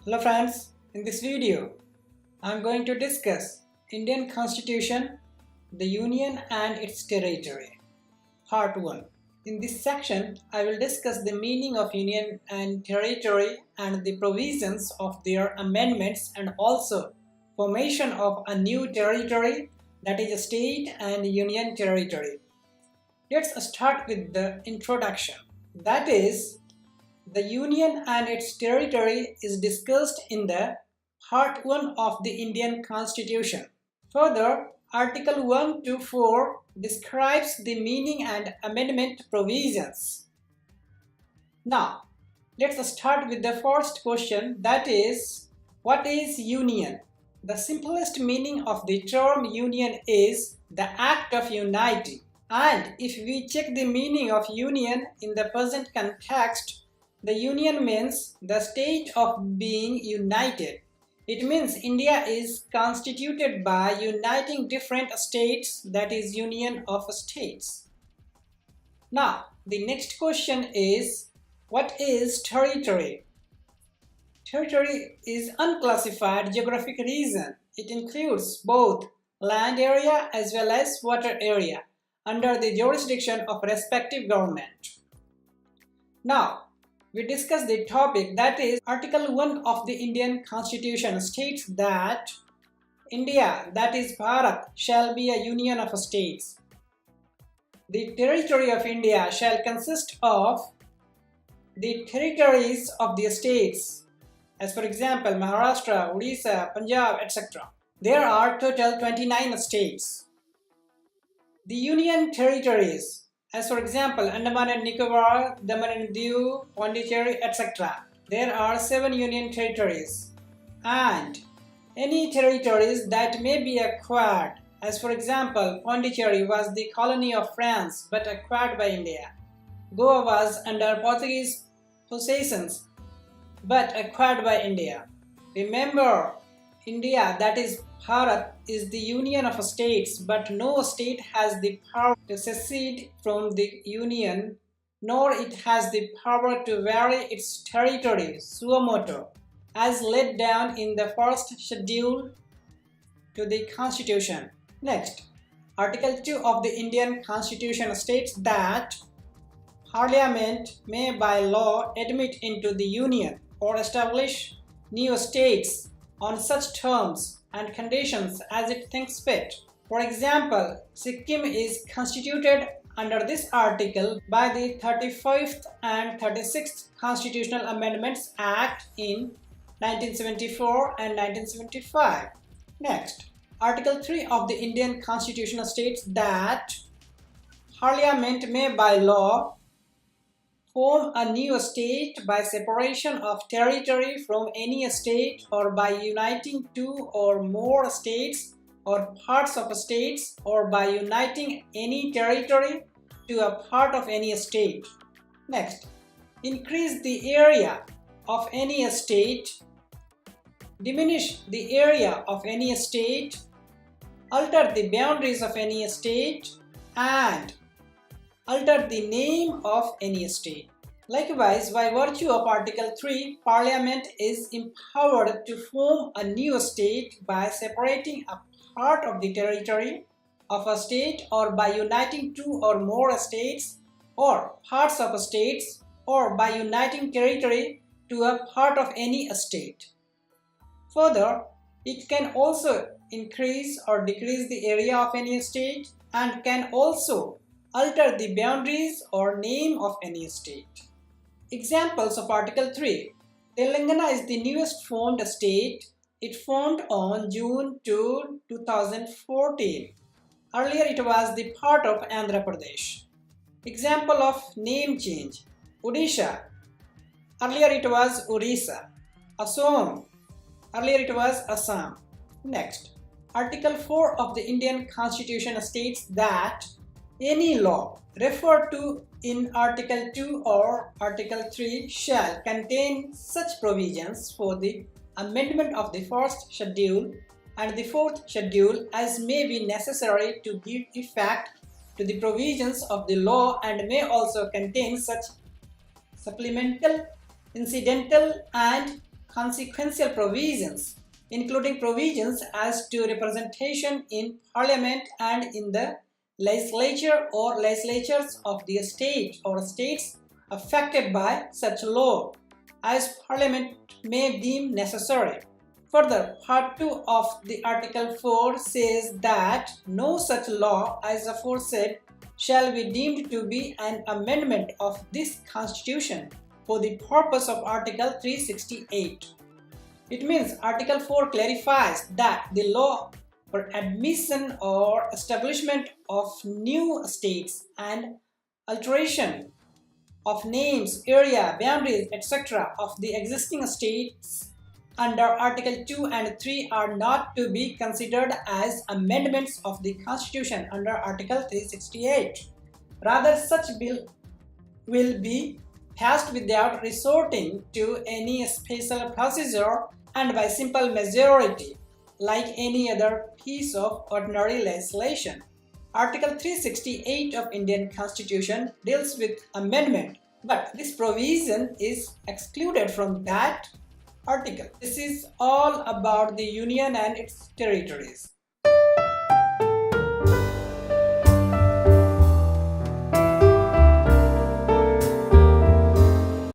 Hello friends, in this video I am going to discuss Indian Constitution, the Union and its territory, Part 1. In this section I will discuss the meaning of Union and territory and the provisions of their amendments and also formation of a new territory, that is a state and union territory. Let's start with the introduction. That is, the Union and its territory is discussed in the Part 1 of the Indian Constitution. Further, Article 1 to 4 describes the meaning and amendment provisions. Now, let's start with the first question, that is, what is union? The simplest meaning of the term union is the act of uniting. And if we check the meaning of union in the present context, the union means the state of being united. It means India is constituted by uniting different states, that is union of states. Now, the next question is, what is territory? Territory is unclassified geographic region. It includes both land area as well as water area under the jurisdiction of respective government. Now, we discuss the topic, that is Article 1 of the Indian Constitution states that India, that is Bharat, shall be a union of states. The territory of India shall consist of the territories of the states, as for example Maharashtra, Odisha, Punjab, etc. There are total 29 states. The union territories, as for example Andaman and Nicobar, Daman and Diu, Pondicherry, etc. There are 7 union territories. And any territories that may be acquired, as for example Pondicherry was the colony of France but acquired by India. Goa was under Portuguese possessions but acquired by India. Remember, India, that is Bharat, is the union of states, but no state has the power to secede from the union, nor it has the power to vary its territory suo motu, as laid down in the first schedule to the Constitution. Next, Article 2 of the Indian Constitution states that Parliament may by law admit into the Union or establish new states on such terms and conditions as it thinks fit. For example, Sikkim is constituted under this article by the 35th and 36th Constitutional Amendments Act in 1974 and 1975. Next, Article 3 of the Indian Constitution states that Parliament may by law form a new state by separation of territory from any state or by uniting 2 or more states or parts of states or by uniting any territory to a part of any state. Next, increase the area of any state, diminish the area of any state, alter the boundaries of any state, and alter the name of any state. Likewise, by virtue of Article 3, Parliament is empowered to form a new state by separating a part of the territory of a state or by uniting 2 or more states or parts of states or by uniting territory to a part of any state. Further, it can also increase or decrease the area of any state and can also alter the boundaries or name of any state. Examples of Article 3. Telangana is the newest formed state. It formed on June 2, 2014. Earlier it was the part of Andhra Pradesh. Example of name change. Odisha. Earlier it was Orissa. Assam. Earlier it was Assam. Next, Article 4 of the Indian Constitution states that any law referred to in Article 2 or Article 3 shall contain such provisions for the amendment of the first schedule and the fourth schedule as may be necessary to give effect to the provisions of the law and may also contain such supplemental, incidental and consequential provisions, including provisions as to representation in Parliament and in the legislature or legislatures of the state or states affected by such law, as Parliament may deem necessary. Further, Part 2 of the Article 4 says that no such law as aforesaid shall be deemed to be an amendment of this Constitution for the purpose of Article 368. It means Article 4 clarifies that the law for admission or establishment of new states and alteration of names, area, boundaries, etc. of the existing states under Article 2 and 3 are not to be considered as amendments of the Constitution under Article 368. Rather, such bill will be passed without resorting to any special procedure and by simple majority, like any other piece of ordinary legislation. Article 368 of Indian Constitution deals with amendment, but this provision is excluded from that article. This is all about the Union and its territories.